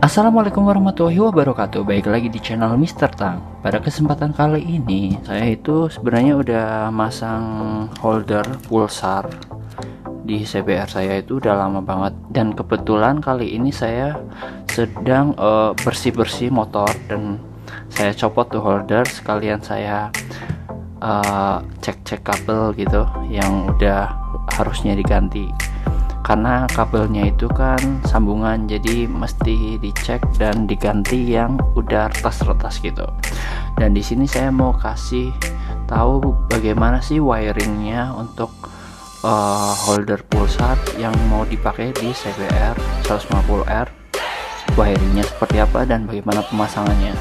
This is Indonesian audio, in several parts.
Assalamualaikum warahmatullahi wabarakatuh. Baik lagi di channel Mister Tang. Pada kesempatan kali ini saya itu sebenarnya udah masang holder pulsar di CBR saya itu udah lama banget, dan kebetulan kali ini saya sedang bersih-bersih motor dan saya copot tuh holder, sekalian saya cek-cek kabel gitu yang udah harusnya diganti, karena kabelnya itu kan sambungan, jadi mesti dicek dan diganti yang udah retas-retas gitu. Dan di sini saya mau kasih tahu bagaimana sih wiringnya untuk holder pulsar yang mau dipakai di CBR 150R. Wiringnya seperti apa dan bagaimana pemasangannya.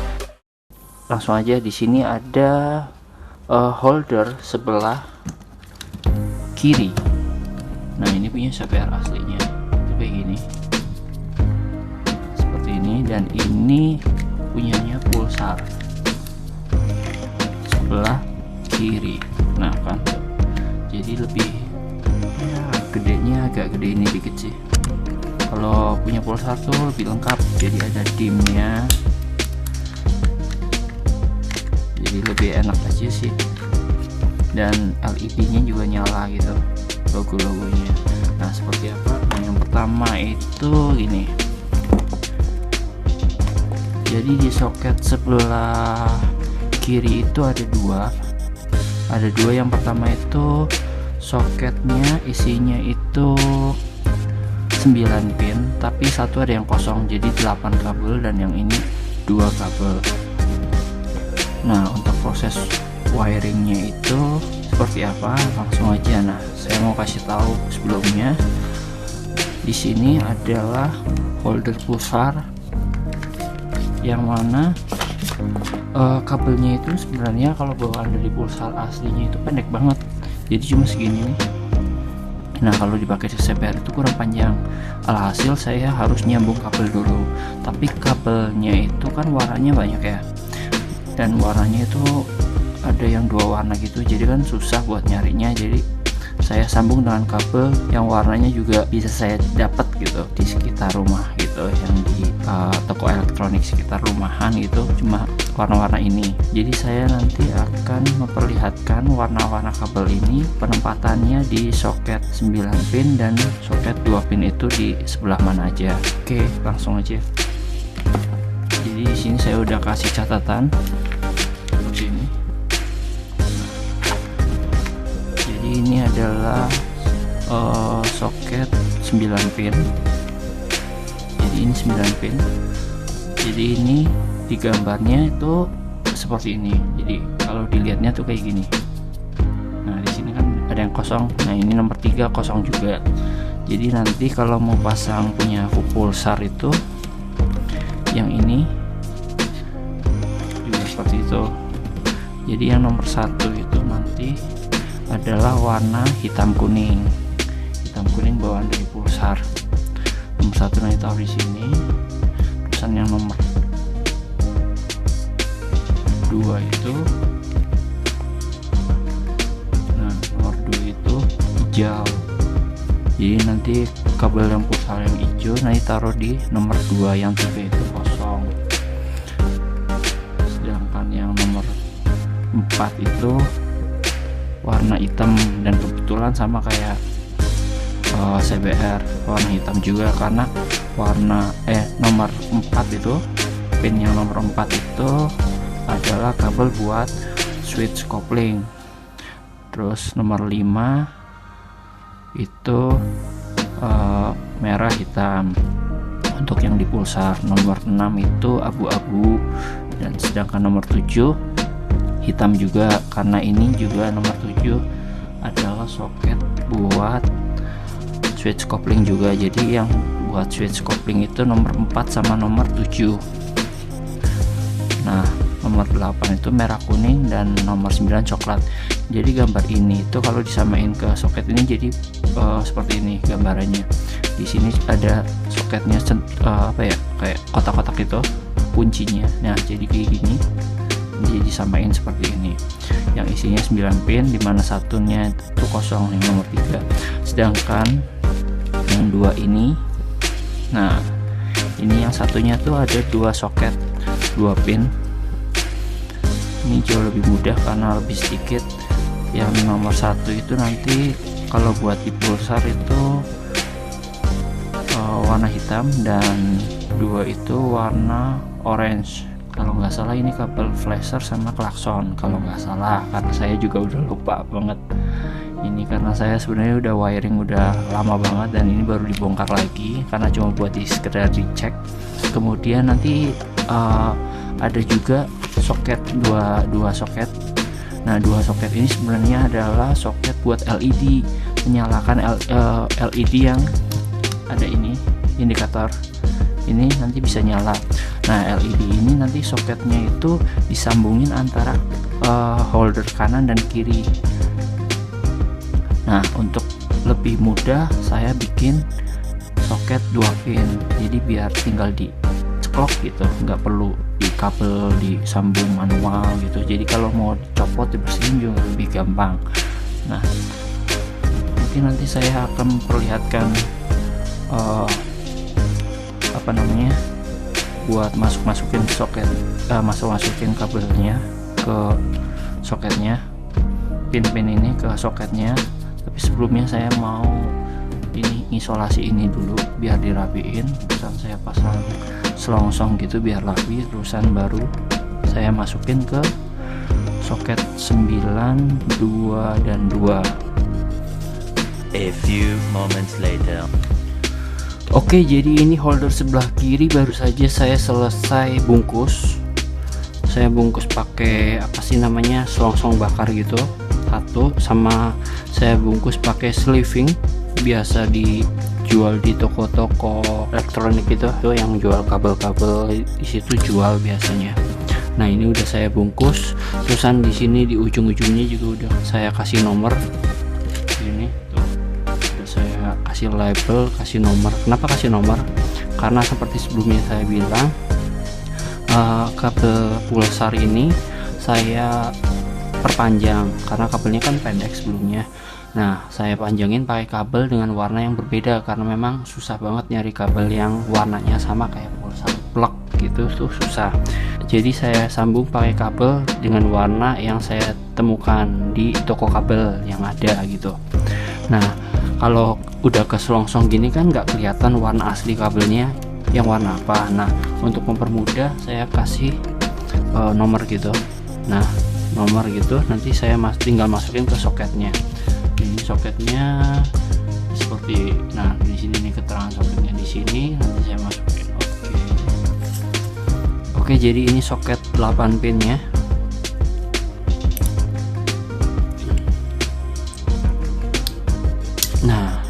Langsung aja, di sini ada holder sebelah kiri. Nah, ini punya CBR aslinya itu kayak gini, seperti ini, dan ini punyanya pulsar sebelah kiri. Nah kan, jadi lebih gedenya agak gede ini dikit sih. Kalau punya pulsar tuh lebih lengkap, jadi ada dimnya, jadi lebih enak aja sih, dan LED-nya juga nyala gitu, logo-logonya. Nah, seperti apa? Nah, yang pertama itu gini. Jadi di soket sebelah kiri itu ada dua. Yang pertama itu soketnya isinya itu 9 pin, tapi satu ada yang kosong, jadi 8 kabel, dan yang ini 2 kabel. Nah, untuk proses wiringnya itu seperti apa, langsung aja. Nah, saya mau kasih tahu sebelumnya, di sini adalah holder pulsar yang mana kabelnya itu sebenarnya kalau bawaan dari pulsar aslinya itu pendek banget, jadi cuma segini nih. Nah, kalau dipakai di CBR itu kurang panjang, alhasil saya harus nyambung kabel dulu. Tapi kabelnya itu kan warnanya banyak ya, dan warnanya itu ada yang 2 warna gitu, jadi kan susah buat nyarinya. Jadi saya sambung dengan kabel yang warnanya juga bisa saya dapat gitu di sekitar rumah gitu, yang di toko elektronik sekitar rumahan gitu, cuma warna-warna ini. Jadi saya nanti akan memperlihatkan warna-warna kabel ini, penempatannya di soket 9 pin dan soket 2 pin itu di sebelah mana aja. Oke, langsung aja. Jadi di sini saya udah kasih catatan seperti ini. Jadi ini adalah soket 9 pin. Jadi ini 9 pin. Jadi ini di gambarnya itu seperti ini. Jadi kalau dilihatnya tuh kayak gini. Nah, di sini kan ada yang kosong. Nah, ini nomor 3 kosong juga. Jadi nanti kalau mau pasang punya pulsar itu yang ini juga seperti itu. Jadi yang nomor 1 itu nanti adalah warna hitam kuning bawaan dari pulsar. Nomor 1 nanti taruh di sini. Terusan yang nomor 2 itu, nah nomor 2 itu hijau. Jadi nanti kabel yang pulsar yang hijau nanti taruh di nomor 2, yang 3 itu kosong. Sedangkan yang nomor 4 itu warna hitam, dan kebetulan sama kayak CBR warna hitam juga, karena warna nomor 4 itu, pin yang nomor 4 itu adalah kabel buat switch kopling. Terus nomor 5 itu merah hitam untuk yang di pulsar. Nomor 6 itu abu-abu, dan sedangkan nomor 7 hitam juga, karena ini juga nomor 7 adalah soket buat switch kopling juga. Jadi yang buat switch kopling itu nomor 4 sama nomor 7. Nah, nomor 8 itu merah kuning, dan nomor 9 coklat. Jadi gambar ini itu kalau disamain ke soket ini jadi seperti ini gambarannya. Di sini ada soketnya kayak kotak-kotak itu kuncinya. Nah, jadi kayak gini. Jadi disamain seperti ini. Yang isinya 9 pin, dimana satunya itu kosong, yang nomor 3. Sedangkan yang 2 ini, nah Ini yang satunya tuh ada dua soket 2 pin. Ini jauh lebih mudah karena lebih sedikit. Yang nomor satu itu nanti kalau buat di pulsar itu warna hitam, dan 2 itu warna orange. Kalau nggak salah ini kabel flasher sama klakson kalau nggak salah, karena saya juga udah lupa banget ini, karena saya sebenarnya udah wiring udah lama banget dan ini baru dibongkar lagi karena cuma buat sekedar dicek. Kemudian nanti ada juga soket dua soket. Nah, 2 soket ini sebenarnya adalah soket buat LED, menyalakan LED yang ada ini indikator ini nanti bisa nyala. Nah, LED ini nanti soketnya itu disambungin antara holder kanan dan kiri. Nah, untuk lebih mudah saya bikin soket 2 pin, jadi biar tinggal diceklok gitu, nggak perlu di kabel disambung manual gitu. Jadi kalau mau dicopot dibersihin juga lebih gampang. Nah, mungkin nanti saya akan memperlihatkan buat masukin soket, masukin kabelnya ke soketnya, pin-pin ini ke soketnya. Tapi sebelumnya saya mau ini isolasi ini dulu biar dirapiin. Terusan saya pasang selongsong gitu biar rapi, terusan baru saya masukin ke soket 9, 2 dan 2. A few moments later. Oke, jadi ini holder sebelah kiri baru saja saya selesai bungkus. Saya bungkus pakai apa sih namanya, selongsong bakar gitu satu, sama saya bungkus pakai sleeving biasa dijual di toko-toko elektronik itu tuh, yang jual kabel-kabel di situ jual biasanya. Nah, ini udah saya bungkus. Terusan di sini di ujung-ujungnya juga udah saya kasih nomor. Ini tuh udah saya kasih label, kasih nomor. Kenapa kasih nomor? Karena seperti sebelumnya saya bilang, kabel pulsar ini saya perpanjang karena kabelnya kan pendek sebelumnya. Nah, saya panjangin pakai kabel dengan warna yang berbeda karena memang susah banget nyari kabel yang warnanya sama kayak pulsar plug gitu tuh susah. Jadi saya sambung pakai kabel dengan warna yang saya temukan di toko kabel yang ada gitu. Nah, kalau udah keselongsong gini kan nggak kelihatan warna asli kabelnya yang warna apa. Nah, untuk mempermudah saya kasih nomor gitu. Nah, nomor gitu nanti saya tinggal masukin ke soketnya. Ini soketnya seperti, nah di sini nih keterangan soketnya di sini, nanti saya masukin. Oke, jadi ini soket 8 pin ya. Nah,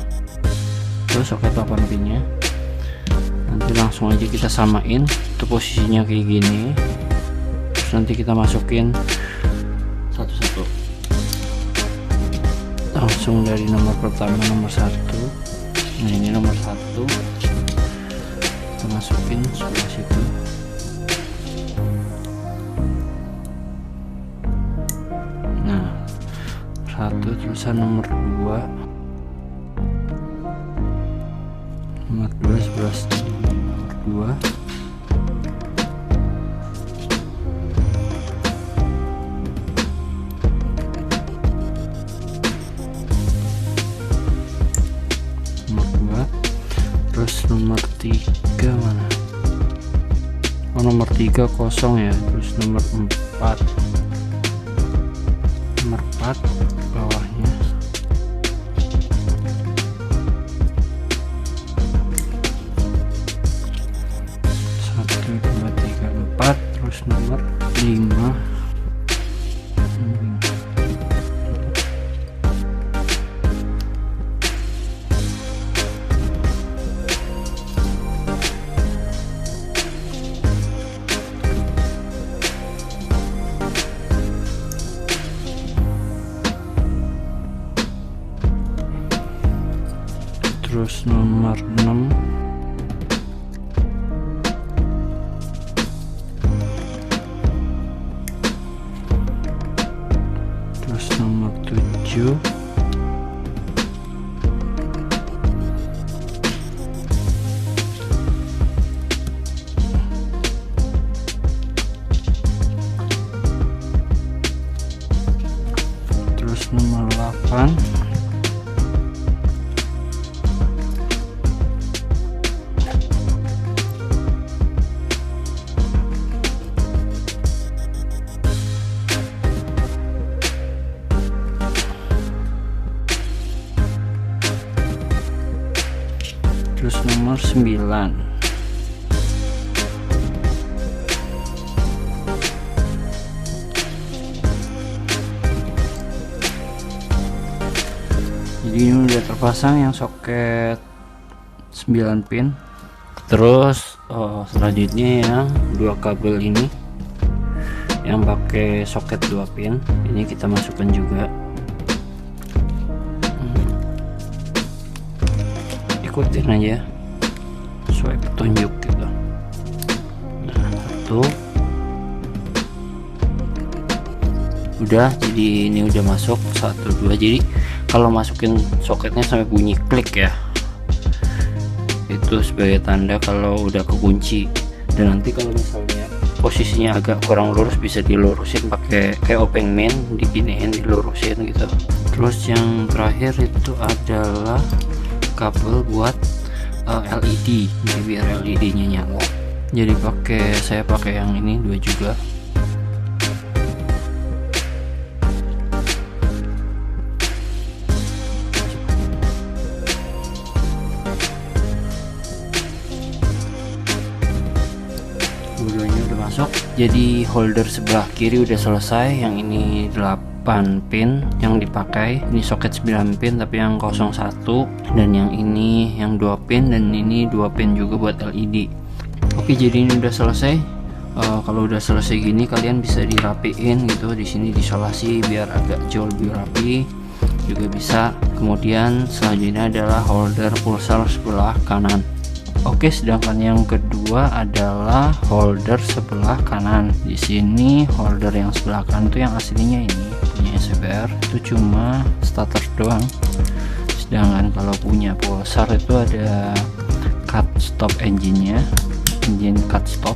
itu soket 8 pinnya. Nanti langsung aja kita samain itu posisinya kayak gini. Terus nanti kita masukin satu-satu. Langsung dari nomor pertama, nomor 1. Nah, ini nomor 1 kita masukin sebelah situ. Nah, 1, terusan nomor 2, nomor 2 sebelah sini, nomor 2. Terus nomor 3 mana? Oh, nomor 3 kosong ya. Terus nomor 4, nomor 4 bawahnya. Satu, dua, tiga, 4. Terus nomor 5. Terus nomor 6, terus nomor 7, terus nomor 9. Jadi ini udah terpasang yang soket 9 pin. Terus selanjutnya yang dua kabel ini yang pakai soket 2 pin ini kita masukkan juga. Ikutin aja sesuai petunjuk gitu. Nah, satu udah, jadi ini udah masuk 1 2. Jadi kalau masukin soketnya sampai bunyi klik ya, itu sebagai tanda kalau udah kekunci. Dan nanti kalau misalnya posisinya agak kurang lurus bisa dilurusin pakai kayak openg main, diginiin dilurusin gitu. Terus yang terakhir itu adalah kabel buat LED, jadi biar LED nya nyala. Jadi saya pakai yang ini 2 juga. Dua-duanya udah masuk. Jadi holder sebelah kiri udah selesai. Yang ini 8 pin yang dipakai. Ini soket 9 pin tapi yang 01, dan yang ini yang 2 pin, dan ini 2 pin juga buat LED. Oke, jadi ini udah selesai. Kalau udah selesai gini kalian bisa dirapiin gitu. Di sini disolasi biar agak jauh lebih rapi juga bisa. Kemudian selanjutnya adalah holder pulsar sebelah kanan. Oke, sedangkan yang kedua adalah holder sebelah kanan. Di sini holder yang sebelah kanan itu yang aslinya ini punya SBR itu cuma starter doang. Sedangkan kalau punya pulsar itu ada cut stop engine-nya, engine cut stop.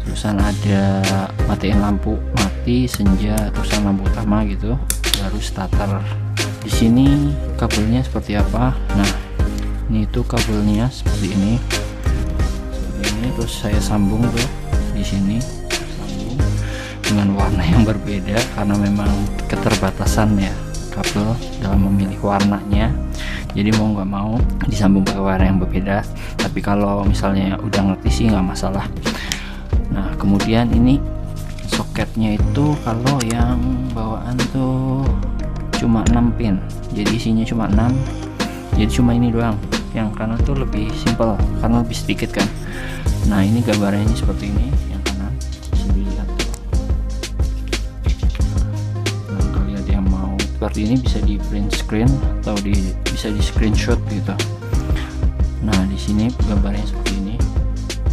Terusan ada matiin lampu mati, senja, terusan lampu utama gitu, baru starter. Di sini kabelnya seperti apa? Nah, ini itu kabelnya seperti ini, terus saya sambung tuh di sini, sambung dengan warna yang berbeda karena memang keterbatasan ya kabel dalam memilih warnanya. Jadi mau nggak mau disambung pakai warna yang berbeda, tapi kalau misalnya udah ngerti sih nggak masalah. Nah, kemudian ini soketnya itu kalau yang bawaan tuh cuma 6 pin, jadi isinya cuma 6, jadi cuma ini doang. Yang kanan tuh lebih simpel karena lebih sedikit kan. Nah, ini gambarnya seperti ini. Yang kanan bisa dilihat. Nah, kalian yang mau seperti ini bisa di print screen atau bisa di screenshot gitu. Nah, di sini gambarnya seperti ini.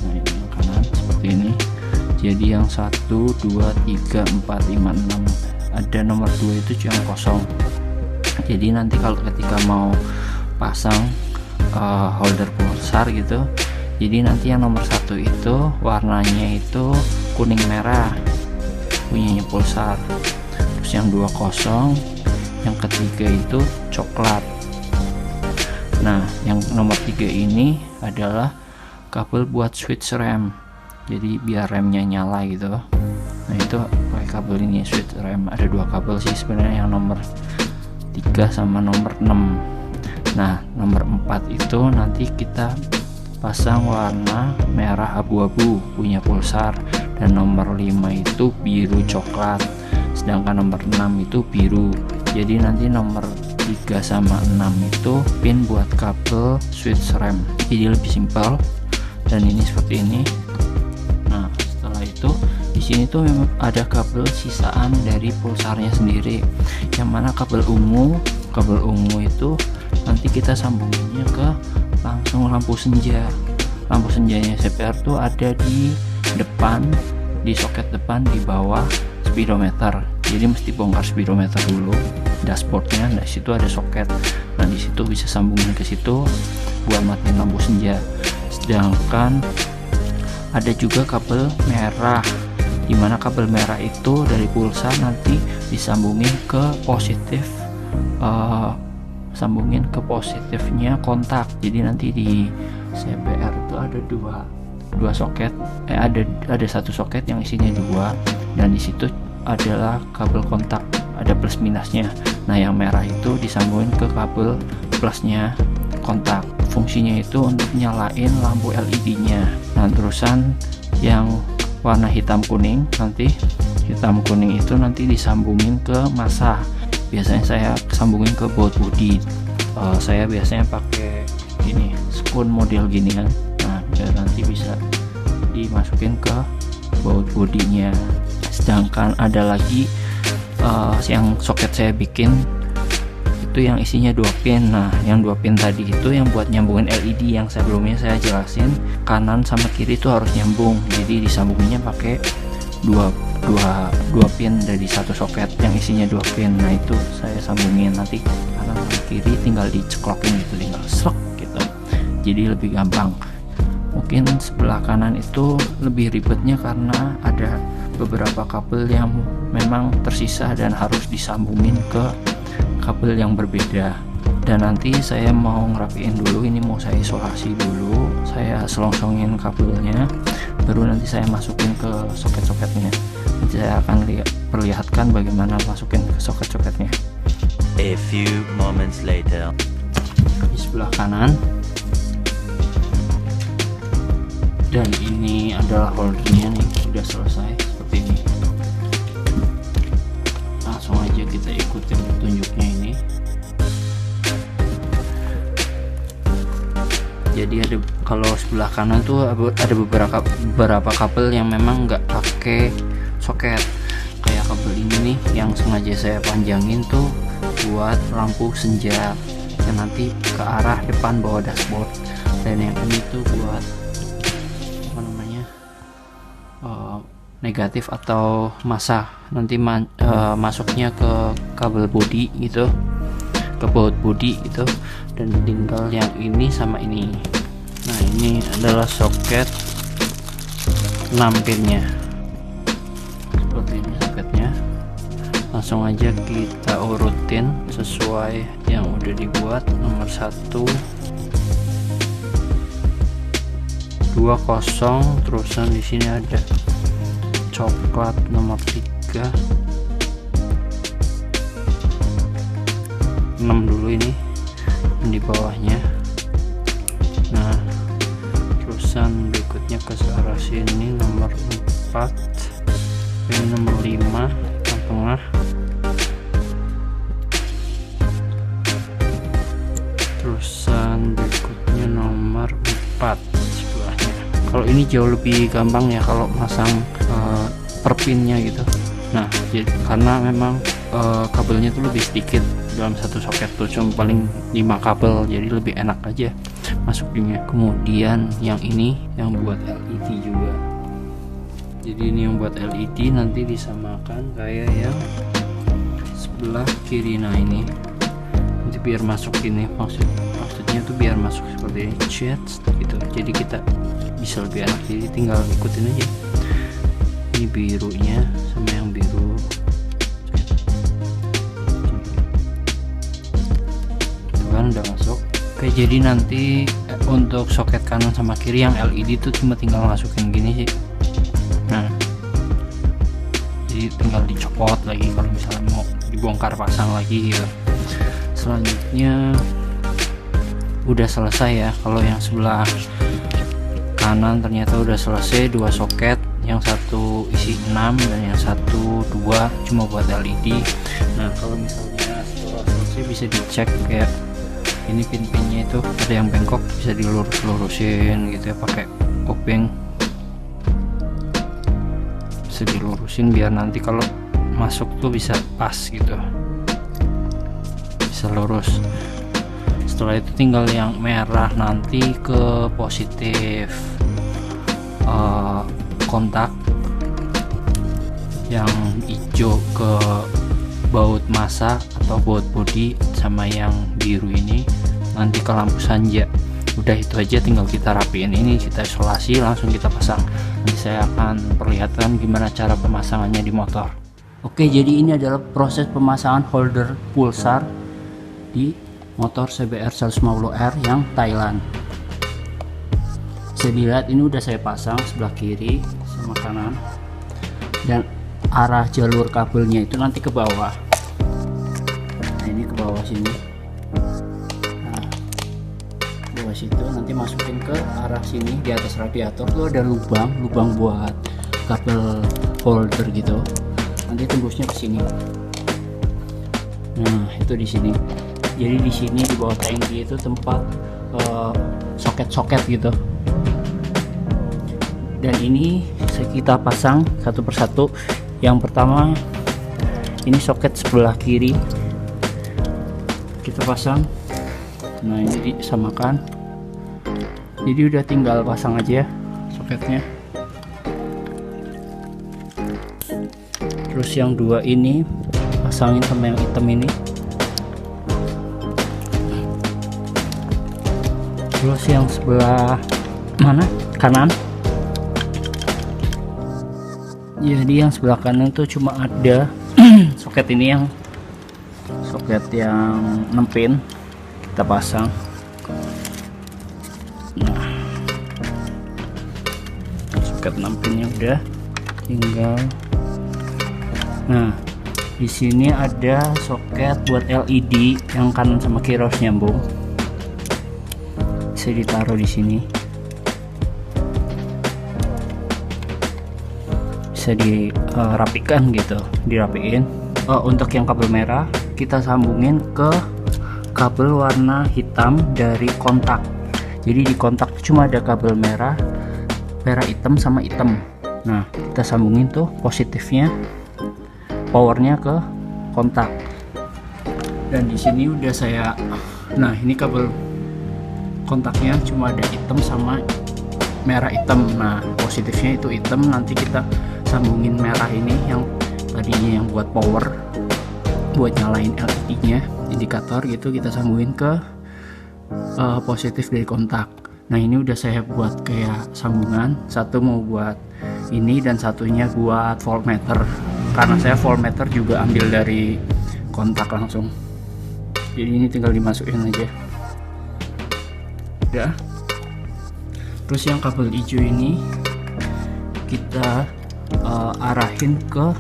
Nah, ini yang kanan seperti ini. Jadi yang 1 2 3 4 5 6 ada nomor 2 itu yang kosong. Jadi nanti kalau ketika mau pasang holder pulsar gitu, jadi nanti yang nomor 1 itu warnanya itu kuning merah punyanya pulsar, terus yang 2 kosong, yang ketiga itu coklat. Nah, yang nomor 3 ini adalah kabel buat switch rem, jadi biar remnya nyala gitu. Nah, itu pakai kabel ini switch rem. Ada 2 kabel sih sebenarnya, yang nomor 3 sama nomor 6. Nah, nomor 4 itu nanti kita pasang warna merah abu-abu punya pulsar, dan nomor 5 itu biru coklat, sedangkan nomor 6 itu biru. Jadi nanti nomor 3 sama 6 itu pin buat kabel switch rem. Jadi lebih simpel, dan ini seperti ini. Nah, setelah itu di sini tuh memang ada kabel sisaan dari pulsarnya sendiri, yang mana kabel ungu itu nanti kita sambunginnya ke langsung lampu senja. Lampu senjanya CPR tuh ada di depan, di soket depan di bawah speedometer. Jadi mesti bongkar speedometer dulu, dashboardnya. Nah, situ ada soket. Nah, di situ bisa sambungin ke situ buat matiin lampu senja. Sedangkan ada juga kabel merah, dimana kabel merah itu dari pulsa nanti disambungin ke sambungin ke positifnya kontak. Jadi nanti di CBR itu ada dua soket, ada 1 soket yang isinya 2, dan di situ adalah kabel kontak, ada plus minusnya. Nah, yang merah itu disambungin ke kabel plusnya kontak fungsinya itu untuk nyalain lampu LED-nya. Nah, terusan yang warna hitam kuning, nanti hitam kuning itu nanti disambungin ke masa. Biasanya saya sambungin ke baut bodi. Saya biasanya pakai ini spoon model gini kan. Nah, biar nanti bisa dimasukin ke baut bodinya. Sedangkan ada lagi yang soket saya bikin itu yang isinya 2 pin. Nah, yang 2 pin tadi itu yang buat nyambungin LED yang sebelumnya saya jelasin, kanan sama kiri itu harus nyambung. Jadi disambunginnya pakai dua pin dari satu soket yang isinya 2 pin. Nah, itu saya sambungin, nanti kanan sama kiri tinggal diceklokin gitu, tinggal slok gitu. Jadi lebih gampang. Mungkin sebelah kanan itu lebih ribetnya karena ada beberapa kabel yang memang tersisa dan harus disambungin ke kabel yang berbeda. Dan nanti saya mau ngerapiin dulu, ini mau saya isolasi dulu, saya selongsongin kabelnya, baru nanti saya masukin ke soket-soketnya. Nanti saya akan perlihatkan bagaimana masukin ke soket-soketnya. A few moments later. Di sebelah kanan, dan ini adalah holdernya nih, udah selesai seperti ini. Langsung aja kita ikutin petunjuknya ini. Jadi ada, kalau sebelah kanan tuh ada beberapa kabel yang memang nggak pakai soket, kayak kabel ini nih yang sengaja saya panjangin tuh buat lampu senja yang nanti ke arah depan bawah dashboard, dan yang ini tuh buat apa namanya, negatif atau masa, nanti masuknya ke kabel bodi gitu, ke baut bodi gitu. Dan tinggal yang ini sama ini. Nah, ini adalah soket 6 pinnya seperti ini soketnya. Langsung aja kita urutin sesuai yang udah dibuat. Nomor 1 20, terusan di sini ada coklat nomor 3, 6 dulu ini di bawahnya. Nah, terusan berikutnya ke arah sini nomor 4, ini nomor 5 yang tengah, terusan berikutnya nomor 4 sebelahnya. Kalau ini jauh lebih gampang ya kalau masang per pinnya gitu. Nah, jadi karena memang kabelnya tuh lebih sedikit dalam satu soket tuh, cuma paling 5 kabel, jadi lebih enak aja masukinnya. Kemudian yang ini yang buat LED juga, jadi ini yang buat LED nanti disamakan kayak yang sebelah kiri. Nah, ini nanti biar masuk ini, maksudnya tuh biar masuk seperti ini, gitu. Jadi kita bisa lebih enak, jadi tinggal ikutin aja. Ini birunya sama yang biru, kan udah masuk. Oke, jadi nanti untuk soket kanan sama kiri yang LED tuh cuma tinggal masukin gini sih. Nah, jadi tinggal dicopot lagi kalau misalnya mau dibongkar pasang lagi gitu. Selanjutnya udah selesai ya. Kalau yang sebelah kanan ternyata udah selesai, 2 soket, yang satu isi 6 dan yang satu 2 cuma buat LED. Nah, kalau misalnya setelah selesai bisa dicek kayak ini pin-pinnya itu ada yang bengkok, bisa dilurus-lurusin gitu ya pakai kuping, bisa dilurusin biar nanti kalau masuk tuh bisa pas gitu, bisa lurus. Setelah itu tinggal yang merah nanti ke positif kontak, yang hijau ke baut masa atau baut bodi, sama yang biru ini nanti ke lampu senja. Udah itu aja, tinggal kita rapiin ini, kita isolasi, langsung kita pasang. Nanti saya akan perlihatkan gimana cara pemasangannya di motor. Oke, jadi ini adalah proses pemasangan holder pulsar di motor CBR 150R yang Thailand. Bisa dilihat ini udah saya pasang sebelah kiri sama kanan, dan arah jalur kabelnya itu nanti ke bawah. Nah, ini ke bawah sini. Nah, bawah situ, nanti masukin ke arah sini. Di atas radiator tuh ada lubang buat kabel holder gitu, nanti tembusnya ke sini. Nah itu di sini. Jadi di sini di bawah tangki itu tempat soket-soket gitu. Dan ini kita pasang satu persatu. Yang pertama ini soket sebelah kiri kita pasang. Nah ini disamakan, jadi udah tinggal pasang aja soketnya. Terus yang dua ini pasangin sama yang hitam ini. Terus yang sebelah mana, kanan, jadi yang sebelah kanan tuh cuma ada soket ini, yang soket yang 6 pin kita pasang. Nah soket 6 pinnya udah tinggal. Nah di sini ada soket buat LED yang kanan sama kiri harus nyambung, bisa ditaruh di sini, bisa dirapikan gitu, dirapiin. Untuk yang kabel merah kita sambungin ke kabel warna hitam dari kontak. Jadi di kontak cuma ada kabel merah hitam sama hitam. Nah kita sambungin tuh positifnya, powernya ke kontak. Dan di sini udah saya, nah ini kabel kontaknya cuma ada hitam sama merah hitam. Nah positifnya itu hitam, nanti kita sambungin merah ini yang tadinya yang buat power, buat nyalain LED nya, indikator gitu, kita sambungin ke positif dari kontak. Nah ini udah saya buat kayak sambungan, satu mau buat ini dan satunya buat voltmeter, karena saya voltmeter juga ambil dari kontak langsung. Jadi ini tinggal dimasukin aja udah. Terus yang kabel hijau ini kita arahin ke,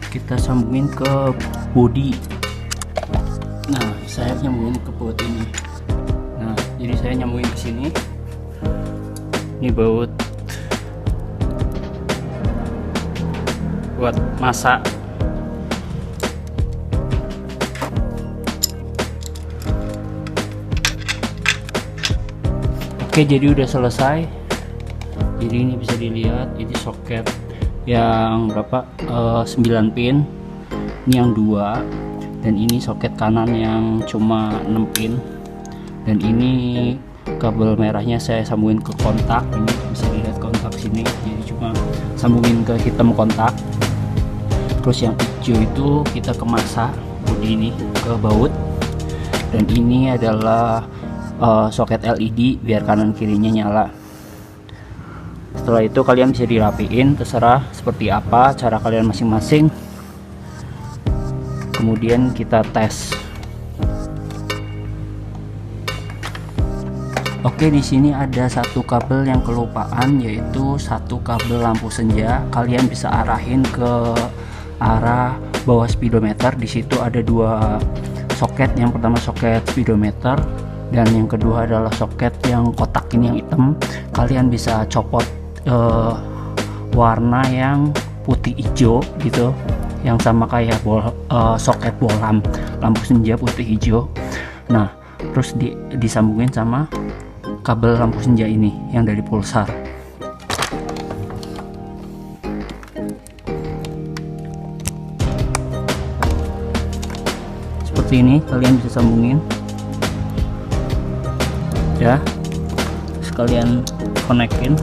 kita sambungin ke bodi. Nah saya nyambungin ke baut ini. Nah jadi saya nyambungin ke sini, ini baut buat masak. Oke jadi udah selesai. Jadi ini bisa dilihat, ini soket yang berapa, 9 pin, ini yang 2, dan ini soket kanan yang cuma 6 pin, dan ini kabel merahnya saya sambungin ke kontak. Ini bisa dilihat kontak sini, jadi cuma sambungin ke hitam kontak. Terus yang hijau itu kita kemasak bodi ini ke baut, dan ini adalah soket LED biar kanan kirinya nyala. Setelah itu kalian bisa dirapiin, terserah seperti apa cara kalian masing-masing. Kemudian kita tes. Oke, di sini ada satu kabel yang kelupaan, yaitu satu kabel lampu senja. Kalian bisa arahin ke arah bawah speedometer. Di situ ada 2 soket. Yang pertama soket speedometer, dan yang kedua adalah soket yang kotak ini yang hitam. Kalian bisa copot warna yang putih hijau gitu, yang sama kayak soket bolam lampu senja putih hijau. Nah terus disambungin sama kabel lampu senja ini yang dari pulsar. Seperti ini kalian bisa sambungin ya, sekalian konekin.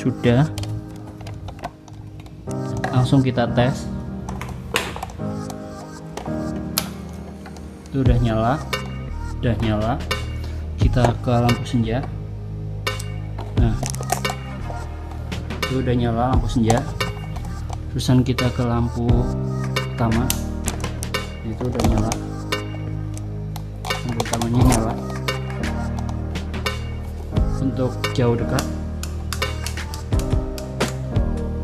Sudah, langsung kita tes. Itu udah nyala, kita ke lampu senja. Nah itu udah nyala lampu senja. Terusan kita ke lampu utama, itu udah nyala, lampu utamanya nyala. Untuk jauh dekat,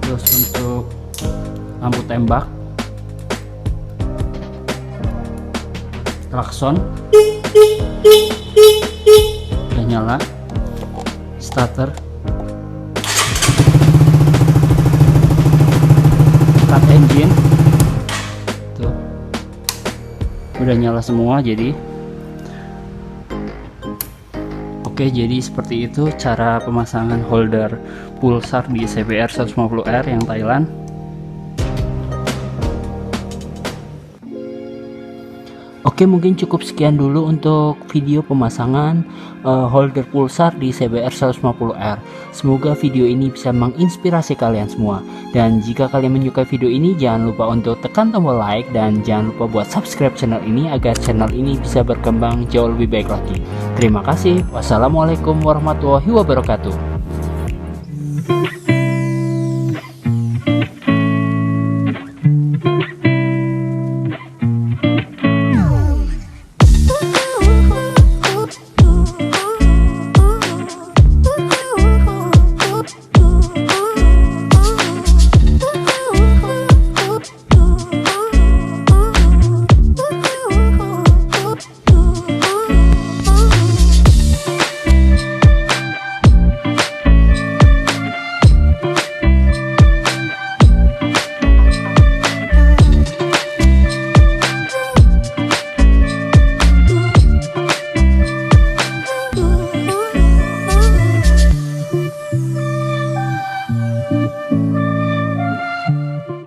terus untuk lampu tembak klakson, udah nyala, starter, start engine, tuh udah nyala semua. Jadi oke, jadi seperti itu cara pemasangan holder pulsar di CBR 150R yang Thailand. Oke, mungkin cukup sekian dulu untuk video pemasangan holder pulsar di CBR 150R. Semoga video ini bisa menginspirasi kalian semua. Dan jika kalian menyukai video ini, jangan lupa untuk tekan tombol like dan jangan lupa buat subscribe channel ini agar channel ini bisa berkembang jauh lebih baik lagi. Terima kasih. Wassalamualaikum warahmatullahi wabarakatuh.